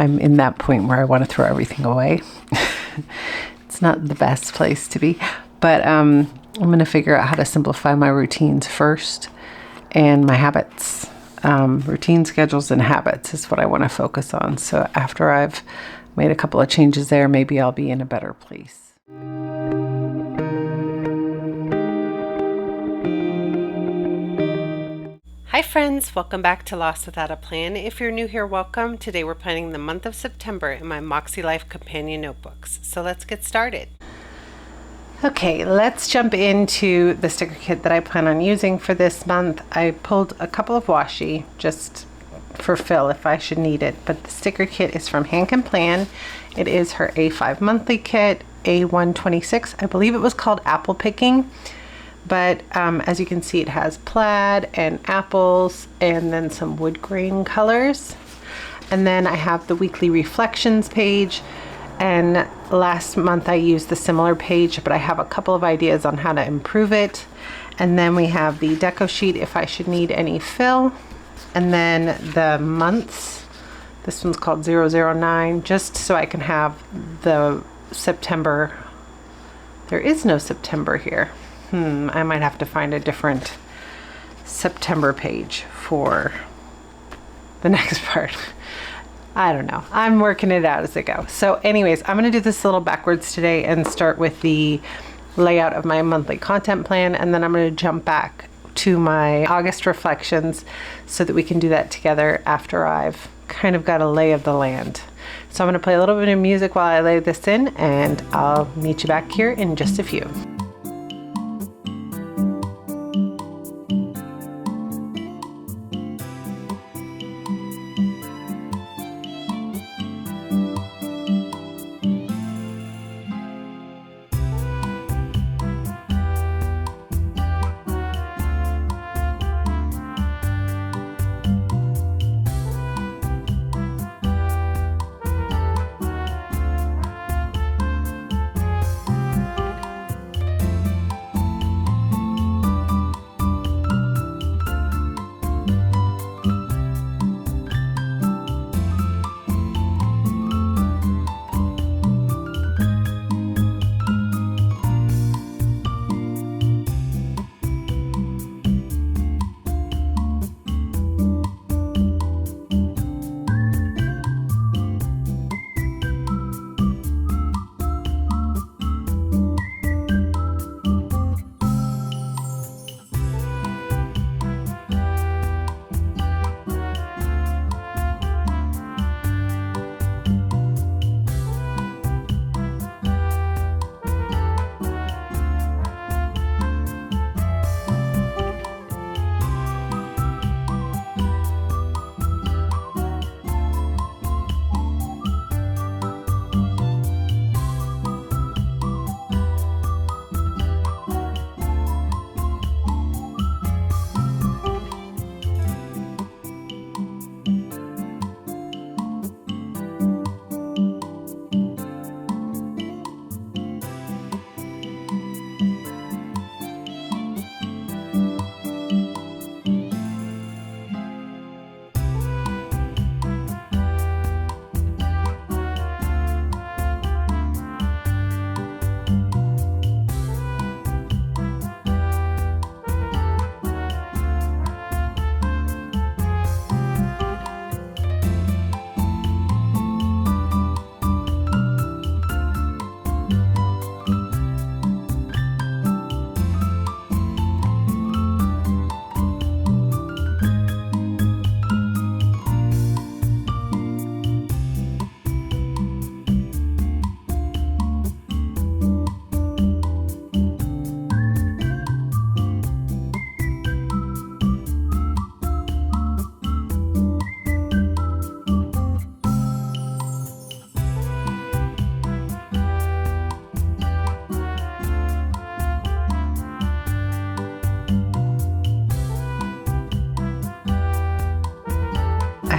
I'm in that point where I want to throw everything away. It's not the best place to be, but I'm going to figure out how to simplify my routines first and my habits. Routine schedules and habits is what I want to focus on. So after I've made a couple of changes there, maybe I'll be in a better place. Hi friends, welcome back to Lost Without a Plan. If you're new here, welcome. Today we're planning the month of September in my Makselife companion notebooks. So let's get started. Okay, let's jump into the sticker kit that I plan on using for this month. I pulled a couple of washi just for fill if I should need it, but the sticker kit is from Hank & Plan. It is her A5 monthly kit, A126. I believe it was called Apple Picking. But as you can see, it has plaid and apples and then some wood grain colors. And then I have the weekly reflections page. And last month I used the similar page, but I have a couple of ideas on how to improve it. And then we have the Deco sheet if I should need any fill. And then the months. This one's called 009, just so I can have the September. There is no September here. I might have to find a different September page for the next part. I don't know. I'm working it out as I go. So anyways, I'm going to do this a little backwards today and start with the layout of my monthly content plan. And then I'm going to jump back to my August reflections so that we can do that together after I've kind of got a lay of the land. So I'm going to play a little bit of music while I lay this in, and I'll meet you back here in just a few.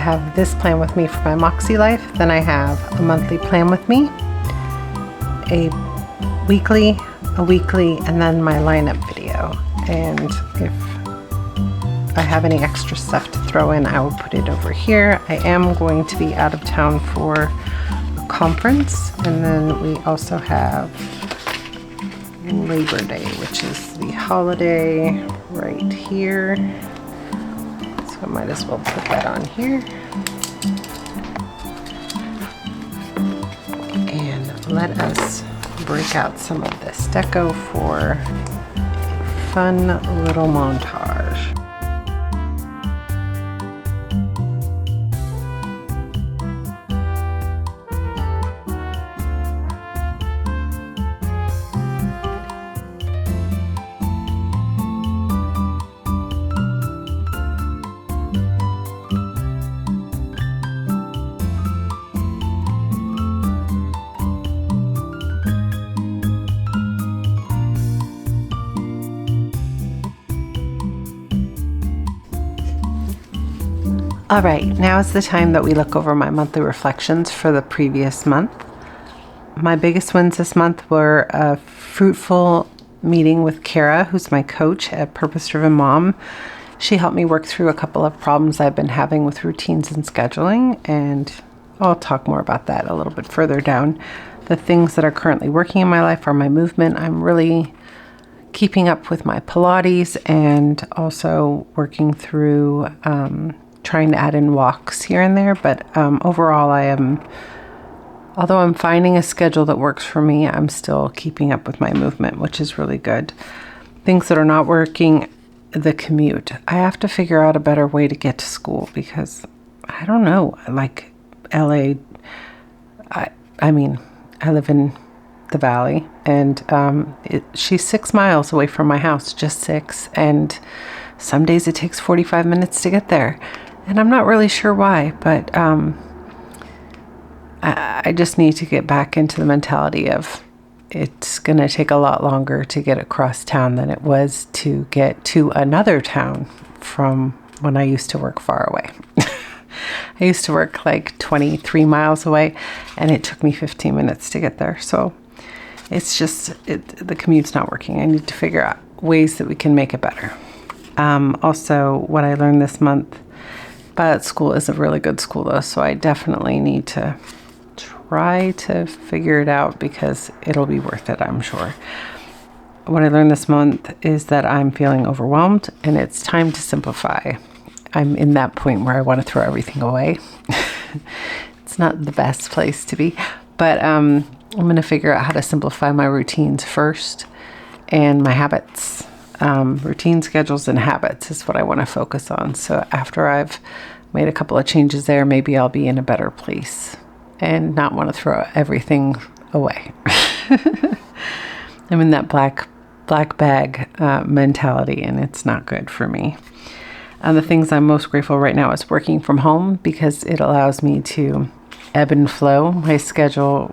have this plan with me for my Makselife. Then I have a monthly plan with me, a weekly, and then my lineup video. And if I have any extra stuff to throw in, I will put it over here. I am going to be out of town for a conference, and then we also have Labor Day, which is the holiday right here. So I might as well put that on here. And let us break out some of this deco for a fun little montage. All right, now is the time that we look over my monthly reflections for the previous month. My biggest wins this month were a fruitful meeting with Kara, who's my coach at Purpose Driven Mom. She helped me work through a couple of problems I've been having with routines and scheduling, and I'll talk more about that a little bit further down. The things that are currently working in my life are my movement. I'm really keeping up with my Pilates and also working through trying to add in walks here and there, but overall although I'm finding a schedule that works for me, I'm still keeping up with my movement, which is really good. Things that are not working, the commute. I have to figure out a better way to get to school because I don't know, like LA, I mean, I live in the valley, and she's 6 miles away from my house, just 6, and some days it takes 45 minutes to get there. And I'm not really sure why, but I just need to get back into the mentality of it's going to take a lot longer to get across town than it was to get to another town from when I used to work far away. I used to work like 23 miles away, and it took me 15 minutes to get there. So it's just, the commute's not working. I need to figure out ways that we can make it better. Also, what I learned this month, Pilot School is a really good school though, so I definitely need to try to figure it out because it'll be worth it, I'm sure. What I learned this month is that I'm feeling overwhelmed and it's time to simplify. I'm in that point where I want to throw everything away. It's not the best place to be, but I'm going to figure out how to simplify my routines first and my habits. Routine, schedules, and habits is what I want to focus on. So after I've made a couple of changes there, maybe I'll be in a better place and not want to throw everything away. I'm in that black bag mentality, and it's not good for me. The things I'm most grateful right now is working from home because it allows me to ebb and flow my schedule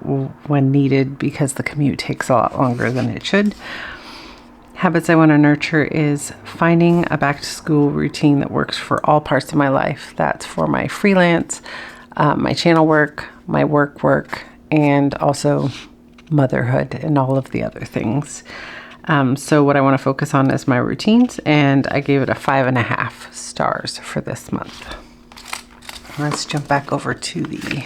when needed because the commute takes a lot longer than it should. Habits I want to nurture is finding a back to school routine that works for all parts of my life. That's for my freelance, my channel work, my work, and also motherhood and all of the other things. So what I want to focus on is my routines, and I gave it a 5.5 stars for this month. Let's jump back over to the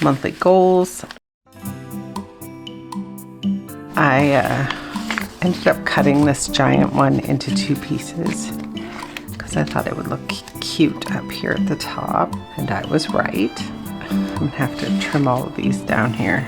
monthly goals. I ended up cutting this giant one into 2 pieces because I thought it would look cute up here at the top, and I was right. I'm gonna have to trim all of these down here.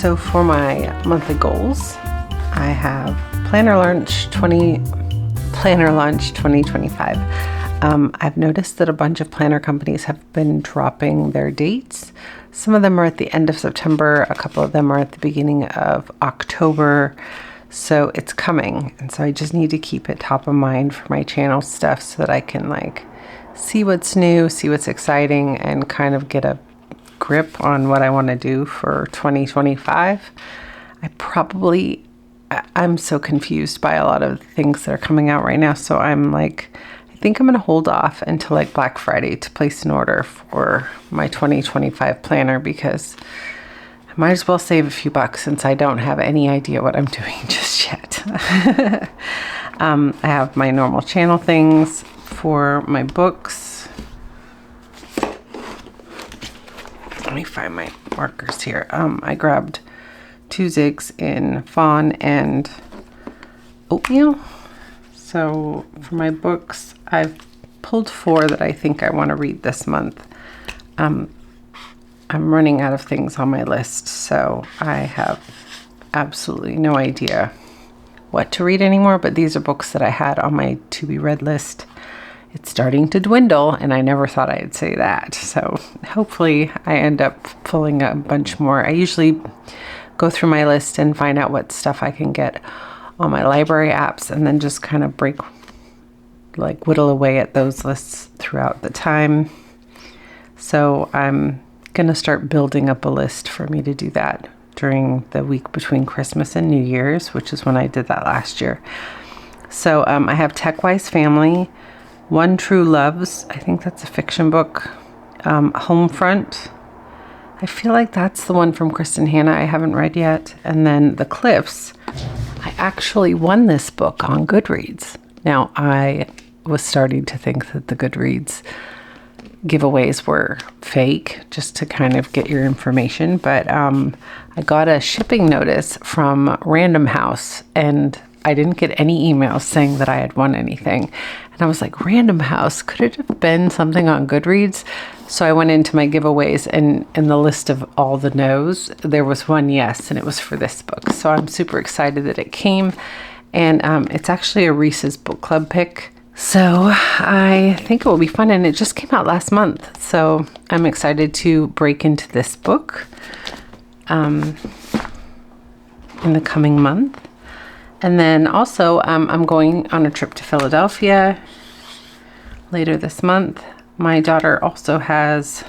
So for my monthly goals, I have Planner Lunch 2025. I've noticed that a bunch of planner companies have been dropping their dates. Some of them are at the end of September, a couple of them are at the beginning of October. So it's coming, and so I just need to keep it top of mind for my channel stuff so that I can like see what's new, see what's exciting, and kind of get a grip on what I want to do for 2025. I'm so confused by a lot of things that are coming out right now, so I'm like, I think I'm going to hold off until like Black Friday to place an order for my 2025 planner, because I might as well save a few bucks since I don't have any idea what I'm doing just yet. I have my normal channel things for my books. Let me find my markers here. I grabbed 2 zigs in Fawn and Oatmeal. So for my books, I've pulled 4 that I think I want to read this month. I'm running out of things on my list, so I have absolutely no idea what to read anymore, but these are books that I had on my to be read list. It's starting to dwindle, and I never thought I'd say that. So hopefully I end up pulling a bunch more. I usually go through my list and find out what stuff I can get on my library apps, and then just kind of whittle away at those lists throughout the time. So I'm gonna start building up a list for me to do that during the week between Christmas and New Year's, which is when I did that last year. So I have Techwise Family, One True Loves, I think that's a fiction book, Homefront, I feel like that's the one from Kristen Hanna I haven't read yet, and then The Cliffs. I actually won this book on Goodreads. Now, I was starting to think that the Goodreads giveaways were fake, just to kind of get your information, but I got a shipping notice from Random House, and I didn't get any emails saying that I had won anything. And I was like, Random House, could it have been something on Goodreads? So I went into my giveaways, and in the list of all the no's, there was one yes, and it was for this book. So I'm super excited that it came, and it's actually a Reese's Book Club pick. So I think it will be fun, and it just came out last month. So I'm excited to break into this book in the coming month. And then also I'm going on a trip to Philadelphia later this month. My daughter also has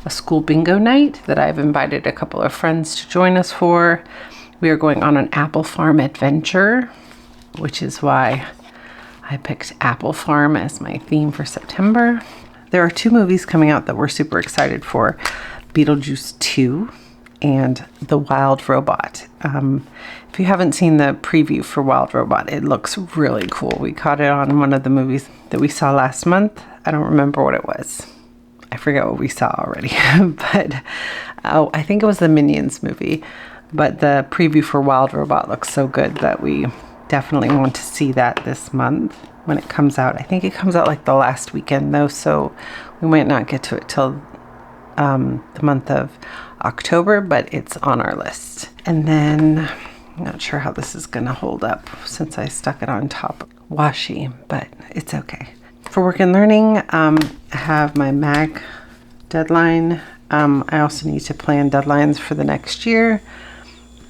a school bingo night that I've invited a couple of friends to join us for. We are going on an apple farm adventure, which is why I picked Apple Farm as my theme for September. There are 2 movies coming out that we're super excited for, Beetlejuice 2 and The Wild Robot. If you haven't seen the preview for Wild Robot, it looks really cool. We caught it on one of the movies that we saw last month. I don't remember what it was. I forget what we saw already, but I think it was the Minions movie. But the preview for Wild Robot looks so good that we definitely want to see that this month when it comes out. I think it comes out like the last weekend though, so we might not get to it till the month of October, but it's on our list. And then I'm not sure how this is gonna hold up since I stuck it on top washi, but it's okay. For work and learning, I have my MAG deadline. I also need to plan deadlines for the next year.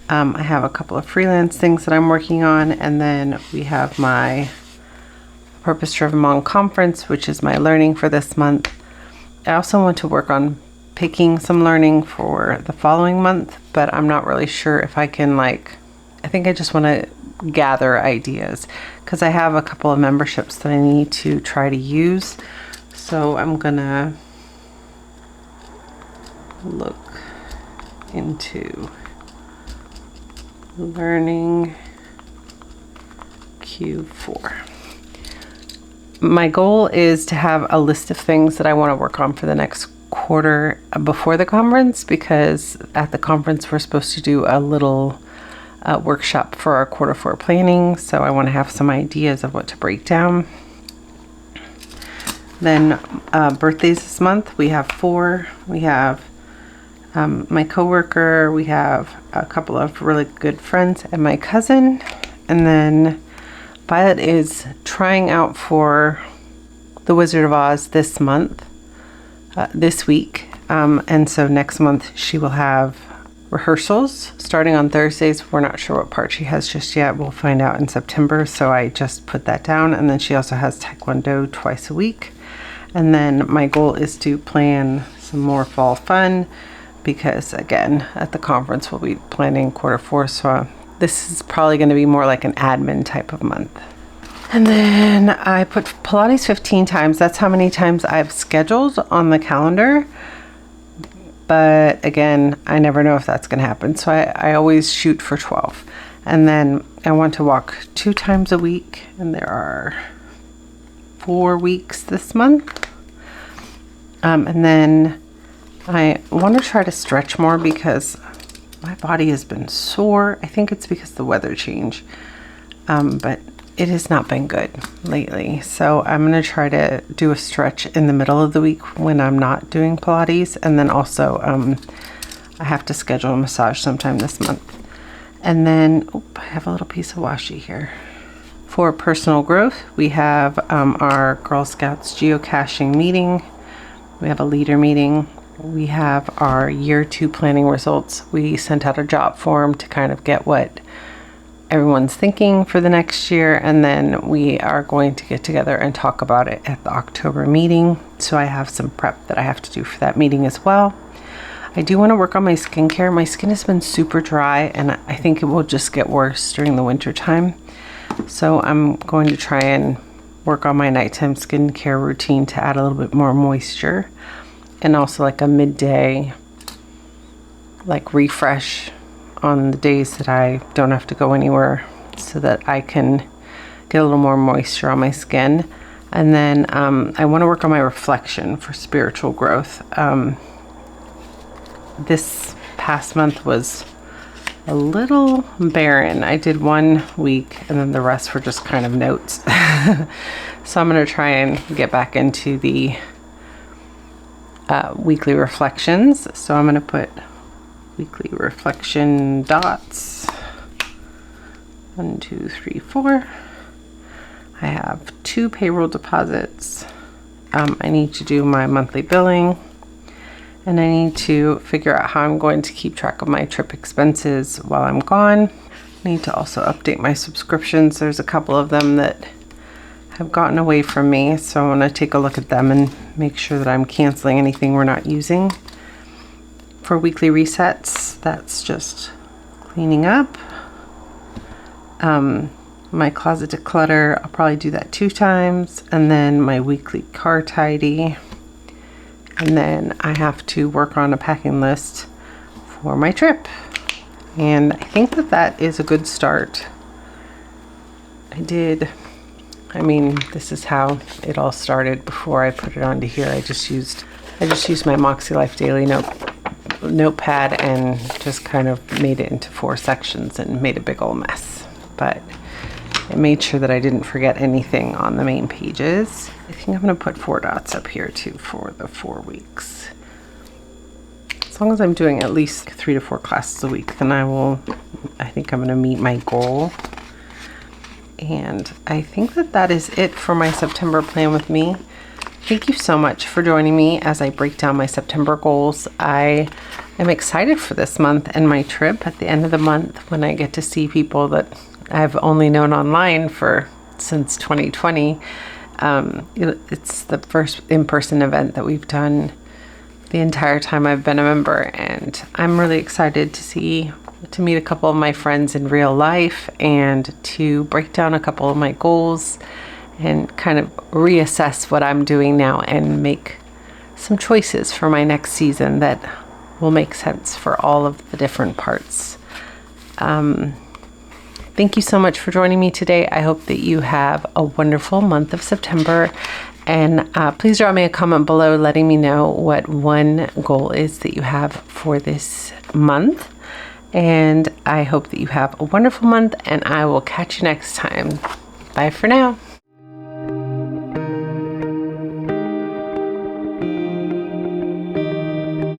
I have a couple of freelance things that I'm working on, and then we have my Purpose Driven Mom conference, which is my learning for this month. I also want to work on picking some learning for the following month, but I'm not really sure if I can I think I just want to gather ideas because I have a couple of memberships that I need to try to use. So I'm gonna look into learning Q4. My goal is to have a list of things that I want to work on for the next quarter before the conference, because at the conference we're supposed to do a little workshop for our quarter 4 planning, so I want to have some ideas of what to break down. Then birthdays this month, we have 4. We have my coworker, we have a couple of really good friends, and my cousin. And then Violet is trying out for The Wizard of Oz this month, this week. And so next month she will have rehearsals starting on Thursdays. We're not sure what part she has just yet. We'll find out in September. So I just put that down. And then she also has Taekwondo twice a week. And then my goal is to plan some more fall fun, because again, at the conference we'll be planning Q4, so this is probably going to be more like an admin type of month. And then I put Pilates 15 times. That's how many times I've scheduled on the calendar. But again, I never know if that's going to happen, so I always shoot for 12. And then I want to walk 2 times a week, and there are 4 weeks this month. And then I want to try to stretch more because my body has been sore. I think it's because of the weather change, but it has not been good lately. So I'm going to try to do a stretch in the middle of the week when I'm not doing Pilates. And then also I have to schedule a massage sometime this month. And then I have a little piece of washi here. For personal growth, we have our Girl Scouts geocaching meeting. We have a leader meeting. We have our year 2 planning results. We sent out a job form to kind of get what everyone's thinking for the next year, and then we are going to get together and talk about it at the October meeting. So I have some prep that I have to do for that meeting as well. I do want to work on my skincare. My skin has been super dry, and I think it will just get worse during the winter time. So I'm going to try and work on my nighttime skincare routine to add a little bit more moisture, and also like a midday like refresh on the days that I don't have to go anywhere, so that I can get a little more moisture on my skin. And then I want to work on my reflection for spiritual growth. This past month was a little barren. I did 1 week and then the rest were just kind of notes. So I'm going to try and get back into the weekly reflections. So I'm going to put weekly reflection dots. 1, 2, 3, 4. I have 2 payroll deposits. I need to do my monthly billing, and I need to figure out how I'm going to keep track of my trip expenses while I'm gone. I need to also update my subscriptions. There's a couple of them that have gotten away from me, so I want to take a look at them and make sure that I'm canceling anything we're not using. For weekly resets, that's just cleaning up. My closet declutter, I'll probably do that 2 times, and then my weekly car tidy. And then I have to work on a packing list for my trip. And I think that that is a good start. This is how it all started before I put it onto here. I just used my Makselife daily notepad and just kind of made it into 4 sections and made a big old mess. But I made sure that I didn't forget anything on the main pages. I think I'm going to put 4 dots up here too for the 4 weeks. As long as I'm doing at least 3 to 4 classes a week, then I think I'm going to meet my goal. And I think that that is it for my September plan with me. Thank you so much for joining me as I break down my September goals. I am excited for this month and my trip at the end of the month, when I get to see people that I've only known online since 2020. It's the first in-person event that we've done the entire time I've been a member, and I'm really excited to meet a couple of my friends in real life and to break down a couple of my goals and kind of reassess what I'm doing now and make some choices for my next season that will make sense for all of the different parts. Thank you so much for joining me today. I hope that you have a wonderful month of September, and please drop me a comment below letting me know what one goal is that you have for this month. And I hope that you have a wonderful month, and I will catch you next time. Bye for now.